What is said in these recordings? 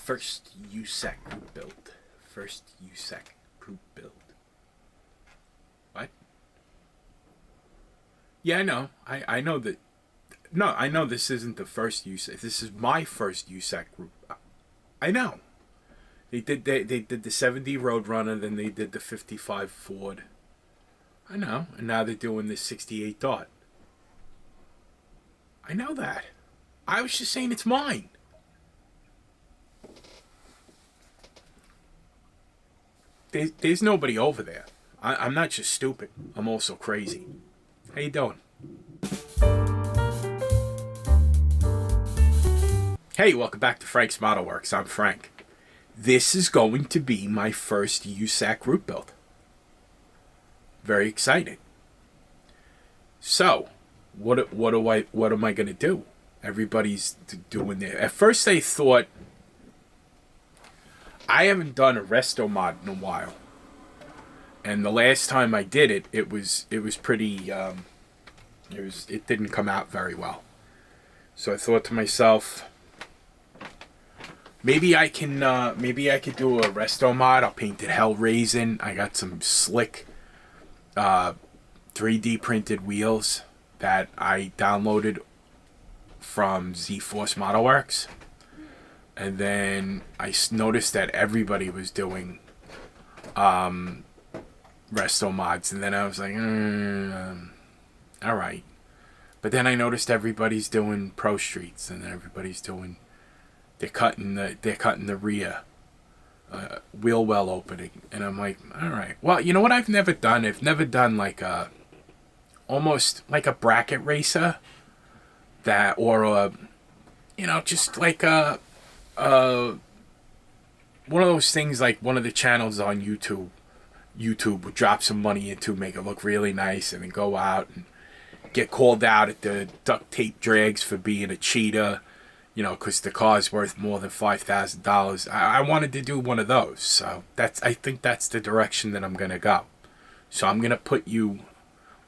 First USACC Group Build. First USACC Group Build. What? Yeah, I know. I know that. No, I know this isn't the first USACC. This is my first USACC group. I know. They did the 70 Roadrunner, then they did the 55 Ford. I know. And now they're doing the 68 Dot. I know that. I was just saying it's mine. There's nobody over there. I'm not just stupid. I'm also crazy. How you doing? Hey, welcome back to Frank's Model Works. I'm Frank. This is going to be my first USACC Group Build. Very exciting. So, what am I going to do? Everybody's doing their... At first I thought... I haven't done a resto mod in a while. And the last time I did it, it was pretty... It didn't come out very well. So I thought to myself... Maybe I could do a resto mod. I'll paint it hell raising. I got some slick 3D printed wheels that I downloaded from Z-Force Model Works. And then I noticed that everybody was doing resto mods. And then I was like, all right. But then I noticed everybody's doing Pro Streets, and then everybody's doing... They're cutting the rear wheel well opening, and I'm like, all right. Well, you know what I've never done? I've never done like almost like a bracket racer, just like one of those things like one of the channels on YouTube would drop some money into, make it look really nice, and then go out and get called out at the duct tape drags for being a cheater. You know, because the car's worth more than $5,000. I wanted to do one of those. So I think that's the direction that I'm going to go. So I'm going to put you...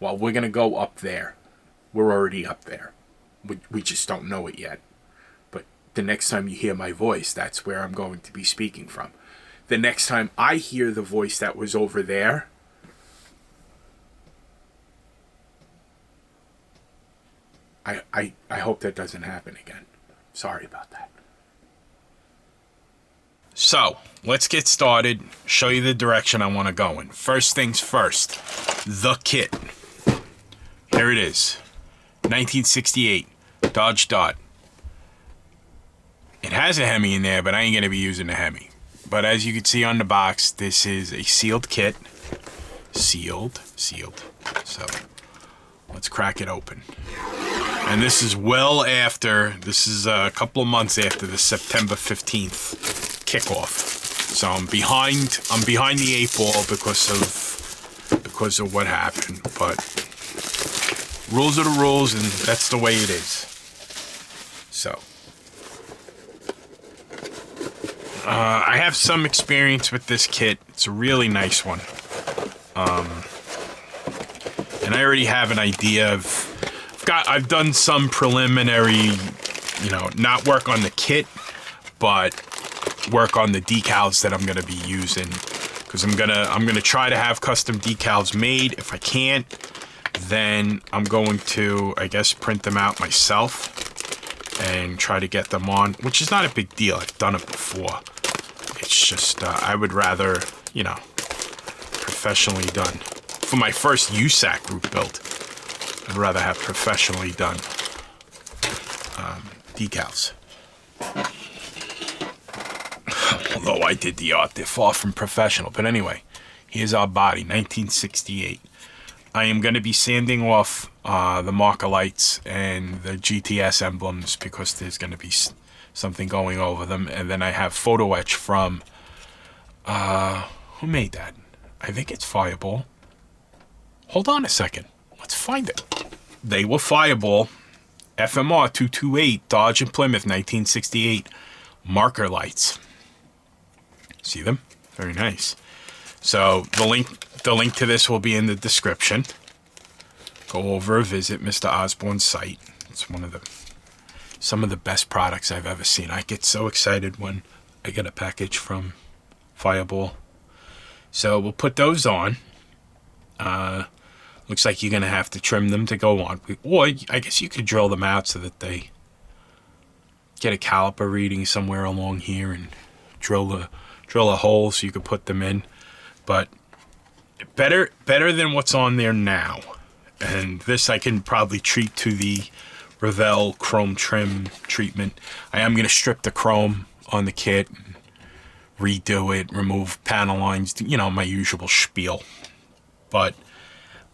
Well, we're going to go up there. We're already up there. We just don't know it yet. But the next time you hear my voice, that's where I'm going to be speaking from. The next time I hear the voice that was over there... I hope that doesn't happen again. Sorry about that. So, let's get started. Show you the direction I want to go in. First things first, the kit. Here it is. 1968 Dodge Dot. It has a Hemi in there, but I ain't going to be using the Hemi. But as you can see on the box, this is a sealed kit. Sealed. So, let's crack it open. And this is this is a couple of months after the September 15th kickoff. So I'm behind the 8 ball because of what happened. But rules are the rules, and that's the way it is. So I have some experience with this kit. It's a really nice one. And I already have an idea of... I've done some preliminary, not work on the kit, but work on the decals that I'm gonna be using, because I'm gonna try to have custom decals made. If I can't, then I'm going to, I guess, print them out myself and try to get them on, which is not a big deal. I've done it before. It's just I would rather, professionally done. For my first USACC Group Build, I'd rather have professionally done decals. Although I did the art, they're far from professional. But anyway, here's our body, 1968. I am going to be sanding off the marker lights and the GTS emblems because there's going to be something going over them. And then I have photo etch from, who made that? I think it's Fireball. Hold on a second. Let's find it. They were Fireball, FMR 228, Dodge and Plymouth, 1968, marker lights. See them? Very nice. So the link to this will be in the description. Go over, visit Mr. Osborne's site. It's some of the best products I've ever seen. I get so excited when I got a package from Fireball. So we'll put those on. Looks like you're going to have to trim them to go on. Or I guess you could drill them out so that they get a caliper reading somewhere along here and drill a hole so you could put them in. But better than what's on there now. And this I can probably treat to the Revell chrome trim treatment. I am going to strip the chrome on the kit, and redo it, remove panel lines, you know, my usual spiel. But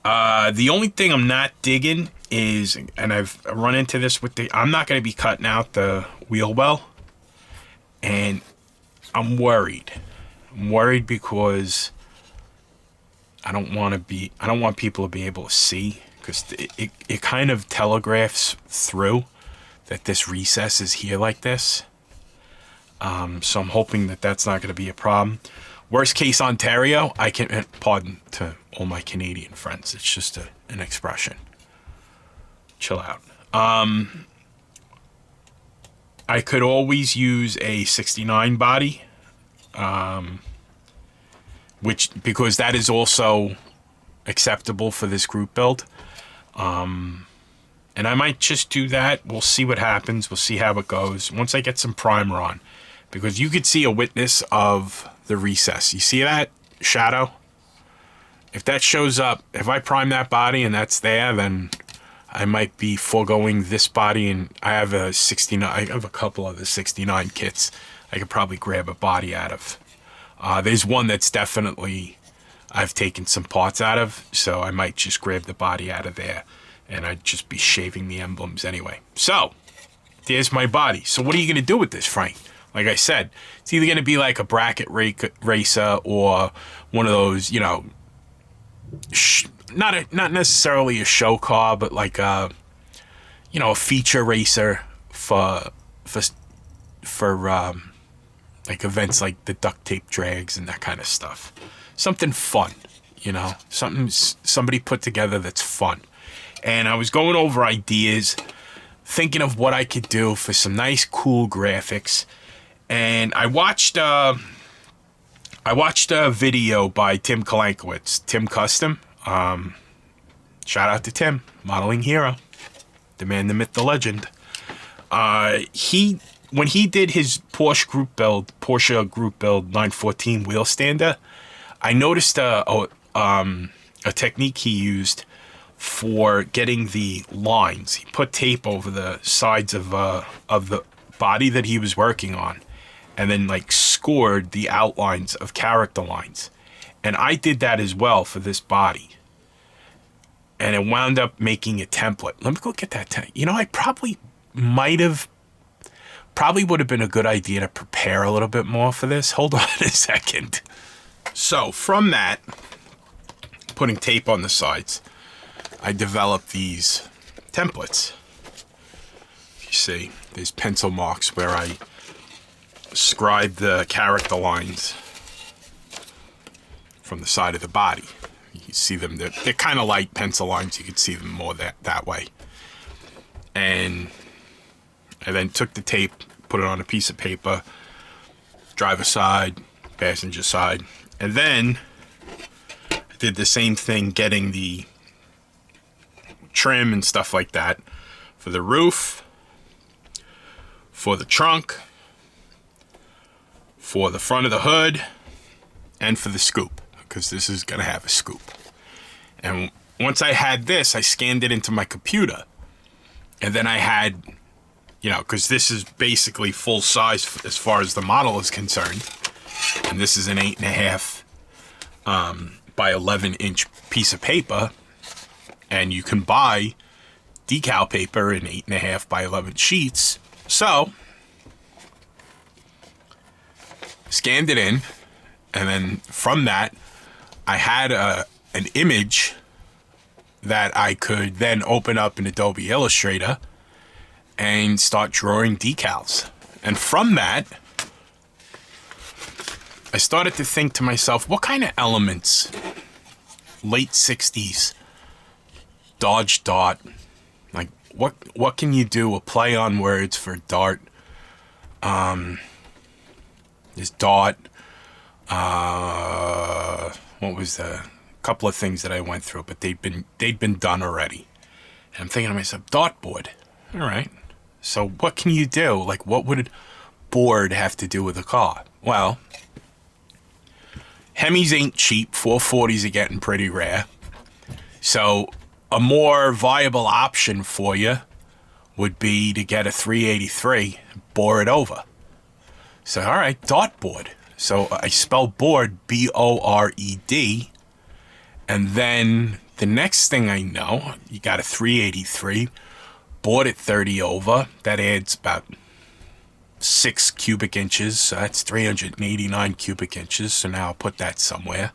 the only thing I'm not digging is, and I've run into this with I'm not going to be cutting out the wheel well. And I'm worried. I'm worried because I don't want people to be able to see, because it kind of telegraphs through that this recess is here like this. So I'm hoping that that's not going to be a problem. Worst case Ontario, I can, pardon to all my Canadian friends, it's just an expression. Chill out. I could always use a 69 body, because that is also acceptable for this group build. And I might just do that. We'll see what happens. We'll see how it goes once I get some primer on, because you could see a witness of the recess. You see that shadow? If that shows up, if I prime that body and that's there, then I might be foregoing this body. And I have a 69, I have a couple of the 69 kits I could probably grab a body out of. There's one that's definitely I've taken some parts out of, so I might just grab the body out of there, and I'd just be shaving the emblems anyway. So there's my body. So what are you going to do with this, Frank? Like I said, it's either going to be like a bracket racer or one of those, you know, not necessarily a show car, but like a, you know, a feature racer for like events like the duct tape drags and that kind of stuff. Something fun, you know, something somebody put together that's fun. And I was going over ideas, thinking of what I could do for some nice, cool graphics. And I watched a video by Tim Kalankowitz, Tim Custom. Shout out to Tim, modeling hero, the man, the myth, the legend. When he did his Porsche Group Build 914 wheel stander, I noticed a technique he used for getting the lines. He put tape over the sides of the body that he was working on, and then like scored the outlines of character lines. And I did that as well for this body. And it wound up making a template. Let me go get that. You know, I probably would have been a good idea to prepare a little bit more for this. Hold on a second. So from that, putting tape on the sides, I developed these templates. You see, there's pencil marks where I scribe the character lines from the side of the body. You see them, they're kind of light pencil lines. You can see them more that way. And I then took the tape, put it on a piece of paper, driver side, passenger side, and then I did the same thing getting the trim and stuff like that for the roof, for the trunk, for the front of the hood, and for the scoop, because this is going to have a scoop. And once I had this, I scanned it into my computer, and then I had, you know, because this is basically full size as far as the model is concerned, and this is an 8.5 by 11 inch piece of paper, and you can buy decal paper in 8.5 by 11 sheets. So scanned it in, and then from that I had an image that I could then open up in Adobe Illustrator and start drawing decals. And from that, I started to think to myself, what kind of elements, late 60s, Dodge Dart, like what can you do, a play on words for Dart, There's dot. What was the couple of things that I went through, but they'd been done already. And I'm thinking to myself, dartboard. All right. So what can you do? Like, what would board have to do with a car? Well, Hemis ain't cheap. 440s are getting pretty rare. So a more viable option for you would be to get a 383, bore it over. So, all right, dartboard. So I spell board B-O-R-E-D. And then the next thing I know, you got a 383, board it 30 over. That adds about 6 cubic inches. So that's 389 cubic inches. So now I'll put that somewhere.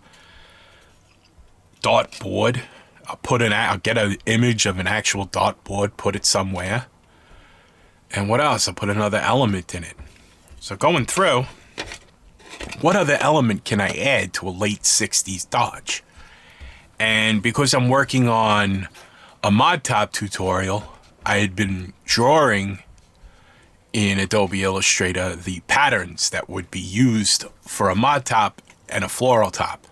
Dartboard. I'll get an image of an actual dartboard, put it somewhere. And what else? I'll put another element in it. So going through, what other element can I add to a late 60s Dodge? And because I'm working on a mod top tutorial, I had been drawing in Adobe Illustrator the patterns that would be used for a mod top and a floral top.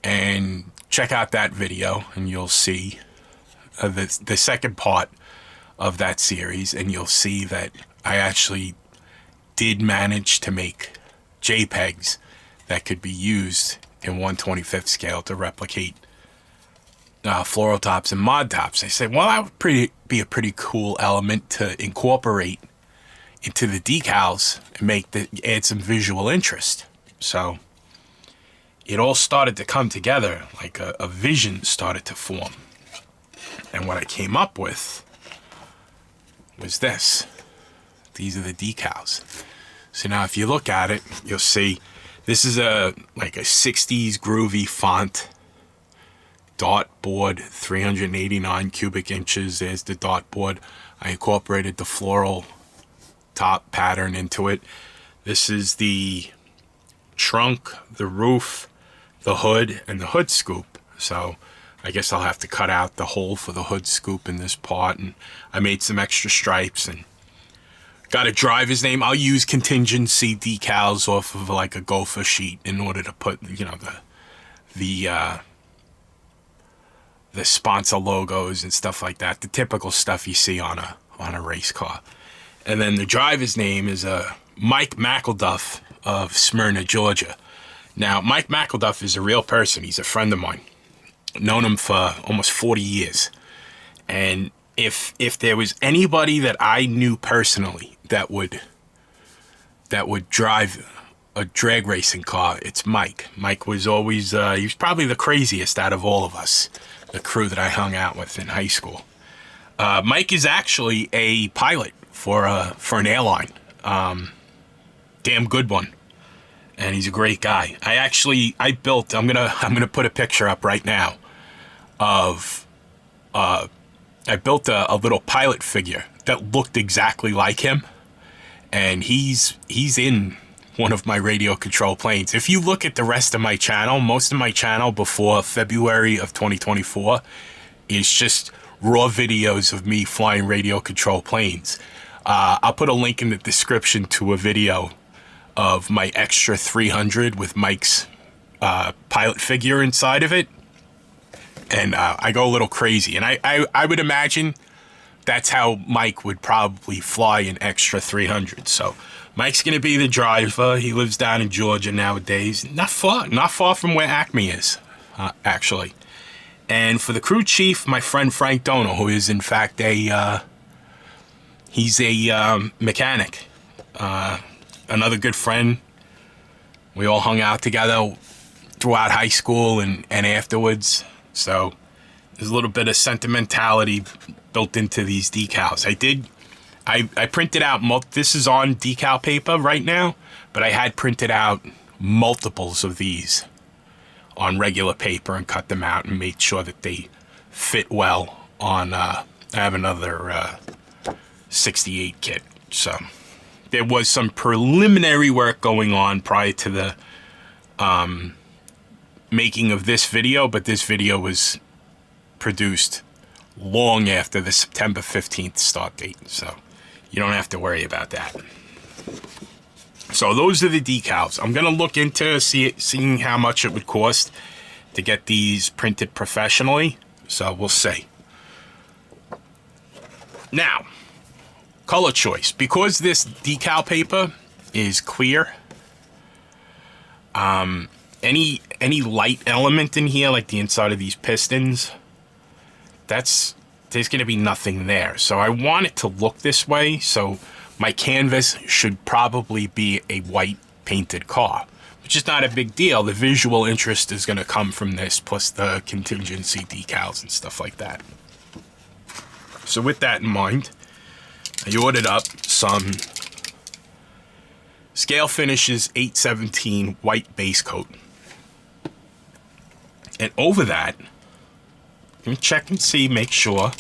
And check out that video and you'll see the second part of that series, and you'll see that I actually did manage to make JPEGs that could be used in 1/25th scale to replicate floral tops and mod tops. I said, well, that would be a pretty cool element to incorporate into the decals and add some visual interest. So it all started to come together, like a vision started to form. And what I came up with was this. These are the decals. So now if you look at it, you'll see this is like a 60s groovy font. Dartboard, 389 cubic inches. There's the dartboard. I incorporated the floral top pattern into it. This is the trunk, the roof, the hood, and the hood scoop. So I guess I'll have to cut out the hole for the hood scoop in this part, and I made some extra stripes and got a driver's name. I'll use contingency decals off of like a gopher sheet in order to put, you know, the sponsor logos and stuff like that, the typical stuff you see on a race car. And then the driver's name is Mike McElduff of Smyrna, Georgia. Now, Mike McElduff is a real person. He's a friend of mine. Known him for almost 40 years. And if there was anybody that I knew personally that would drive a drag racing car, it's Mike. Mike was always, he was probably the craziest out of all of us, the crew that I hung out with in high school. Mike is actually a pilot for an airline. Damn good one. And he's a great guy. I built, I'm gonna put a picture up right now of, I built a little pilot figure that looked exactly like him. And he's in one of my radio control planes. If you look at the rest of my channel, most of my channel before February of 2024 is just raw videos of me flying radio control planes. I'll put a link in the description to a video of my Extra260 with Mike's pilot figure inside of it. And I go a little crazy. And I would imagine that's how Mike would probably fly an Extra260. So Mike's going to be the driver. He lives down in Georgia nowadays. Not far from where Acme is, actually. And for the crew chief, my friend Frank Dono, who is in fact he's a mechanic. Another good friend. We all hung out together throughout high school and afterwards. So there's a little bit of sentimentality built into these decals. I printed out, this is on decal paper right now, but I had printed out multiples of these on regular paper and cut them out and made sure that they fit well on, I have another 68 kit. So there was some preliminary work going on prior to the making of this video, but this video was produced long after the September 15th start date, so you don't have to worry about that. So those are the decals. I'm gonna look into seeing how much it would cost to get these printed professionally. So we'll see. Now, color choice. Because this decal paper is clear, any light element in here, like the inside of these pistons, there's going to be nothing there. So I want it to look this way. So my canvas should probably be a white painted car, which is not a big deal. The visual interest is going to come from this, plus the contingency decals and stuff like that. So with that in mind, I ordered up some Scale Finishes 817 white base coat. And over that, let me check and see, make sure,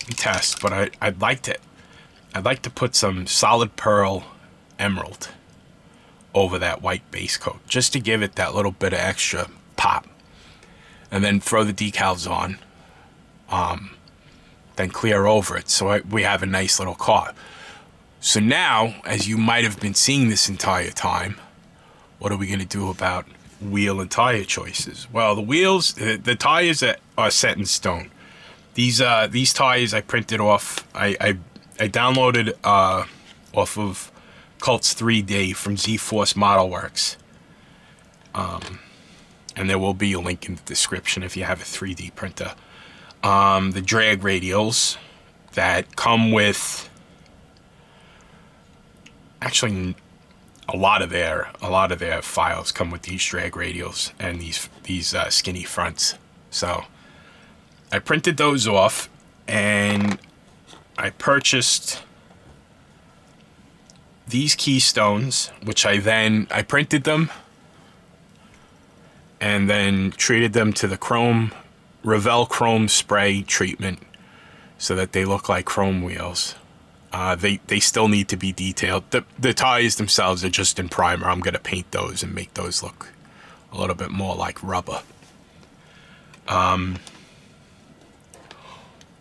and test, but I'd like to put some solid pearl emerald over that white base coat, just to give it that little bit of extra pop. And then throw the decals on, then clear over it, so we have a nice little car. So now, as you might have been seeing this entire time, what are we going to do about wheel and tire choices? Well, the wheels, the tires are set in stone. These tires I printed off. I downloaded off of Cults 3D from Z-Force Model Works. And there will be a link in the description if you have a 3D printer. The drag radials that come with, actually a lot of their files come with these drag radials and these skinny fronts. So I printed those off, and I purchased these keystones, which I printed them and then treated them to the Revell chrome spray treatment so that they look like chrome wheels. They still need to be detailed. The tires themselves are just in primer. I'm going to paint those and make those look a little bit more like rubber.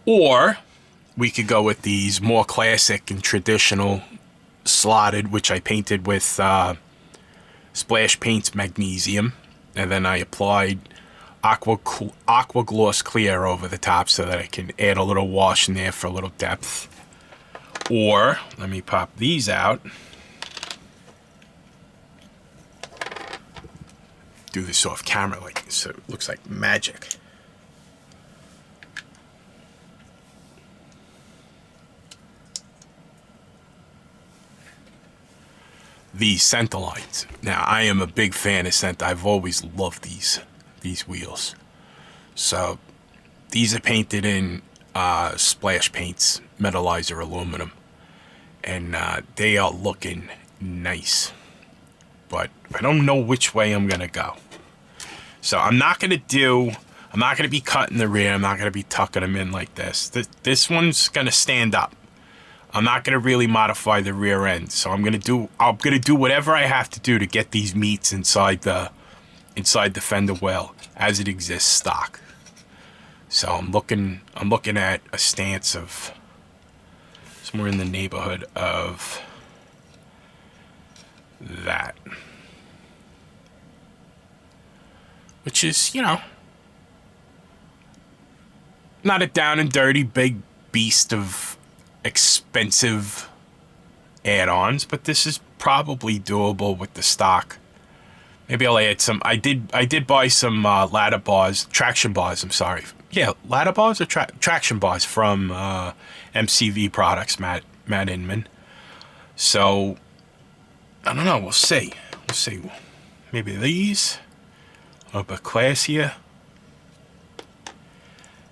Or we could go with these more classic and traditional slotted, which I painted with Splash Paints Magnesium, and then I applied aqua gloss clear over the top so that I can add a little wash in there for a little depth. Or let me pop these out. Do this off camera so it looks like magic. These center lights. Now, I am a big fan of center. I've always loved these wheels. So these are painted in Splash Paints Metallizer aluminum, and they are looking nice, but I don't know which way I'm gonna go. So I'm not gonna be cutting the rear. I'm not gonna be tucking them in like this. This one's gonna stand up. I'm not gonna really modify the rear end. So I'm gonna do whatever I have to do to get these meats inside the fender well as it exists stock. So I'm looking at a stance of somewhere in the neighborhood of that, which is, not a down and dirty big beast of expensive add-ons, but this is probably doable with the stock. Maybe I'll add some. I did buy some traction bars. I'm sorry. Yeah, ladder bars or traction bars from MCV Products, Matt Inman. So I don't know. We'll see. Maybe these, a bit classier,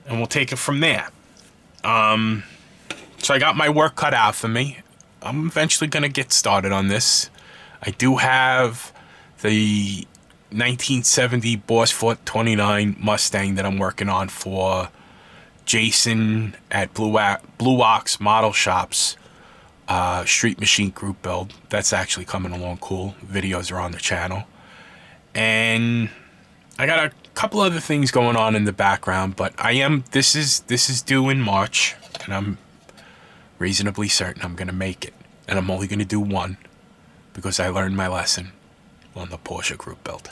and we'll take it from there. So I got my work cut out for me. I'm eventually gonna get started on this. I do have the 1970 Boss 429 Mustang that I'm working on for Jason at Blue Ox Model Shop's Street Machine Group Build. That's actually coming along cool. Videos are on the channel. And I got a couple other things going on in the background, but this is due in March, and I'm reasonably certain I'm gonna make it. And I'm only gonna do one. because I learned my lesson on the Porsche Group Build.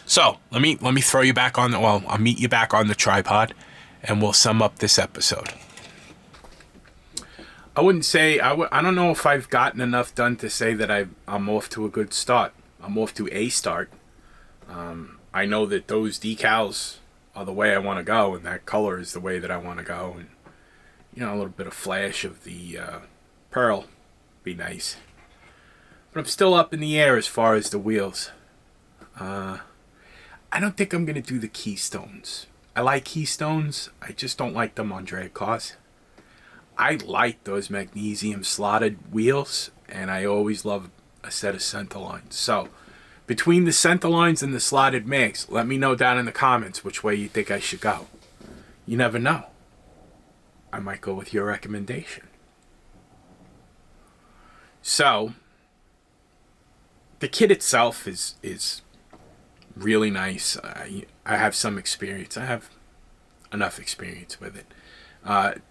So let me throw you back on the, well, I'll meet you back on the tripod and we'll sum up this episode. I wouldn't say, I don't know if I've gotten enough done to say that I'm off to a good start. I'm off to a start. I know that those decals are the way I want to go, and that color is the way that I want to go. And, you know, a little bit of flash of the pearl be nice. But I'm still up in the air as far as the wheels. I don't think I'm going to do the keystones. I like keystones. I just don't like them on drag cars. I like those magnesium slotted wheels, and I always love a set of center lines. So, between the center lines and the slotted mags, let me know down in the comments which way you think I should go. You never know. I might go with your recommendation. So, the kit itself is really nice. I have some experience. I have enough experience with it.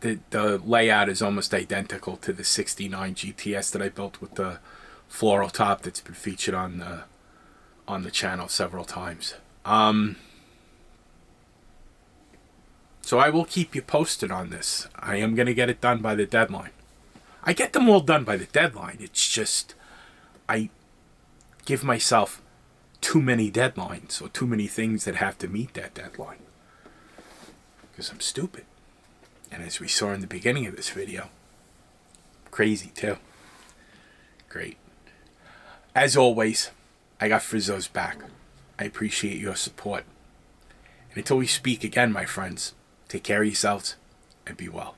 The layout is almost identical to the 69 GTS that I built with the floral top that's been featured on the channel several times. So I will keep you posted on this. I am going to get it done by the deadline. I get them all done by the deadline. It's just I give myself too many deadlines or too many things that have to meet that deadline. Because I'm stupid. And as we saw in the beginning of this video, crazy too. Great. As always, I got Frizzo's back. I appreciate your support. And until we speak again, my friends, take care of yourselves and be well.